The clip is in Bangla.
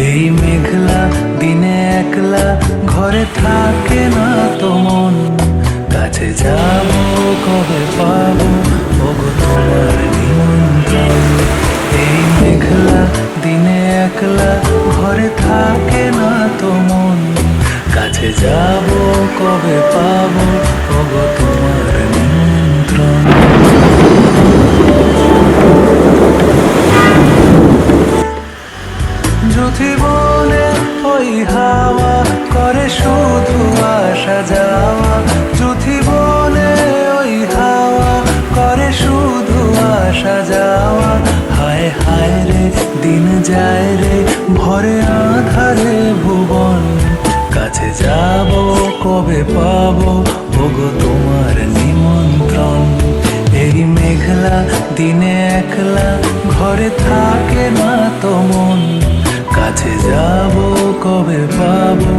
এই মেঘলা দিনে একলা ঘরে থাকে না তো মন, কাছে যাব কবে পাবো ওগো তোমার নিমন্ত্রণ। এই মেঘলা দিনে একলা ঘরে থাকে না তো মন, কাছে যাব কবে পাবো ওগো তোমার নিমন্ত্রণ। যদি বলে ওই হাওয়া করে শুধু আসা যাওয়া, যদি বলে ওই হাওয়া করে শুধু আসা যাওয়া, হায় হায় রে দিন যায় রে ভরে আধারে ভুবন, কাছে যাব কবে পাবো ওগো তোমার নিমন্ত্রণ। এই মেঘলা দিনে একলা ঘরে থাকে না তো মন, কাছে যাব কবে পাবো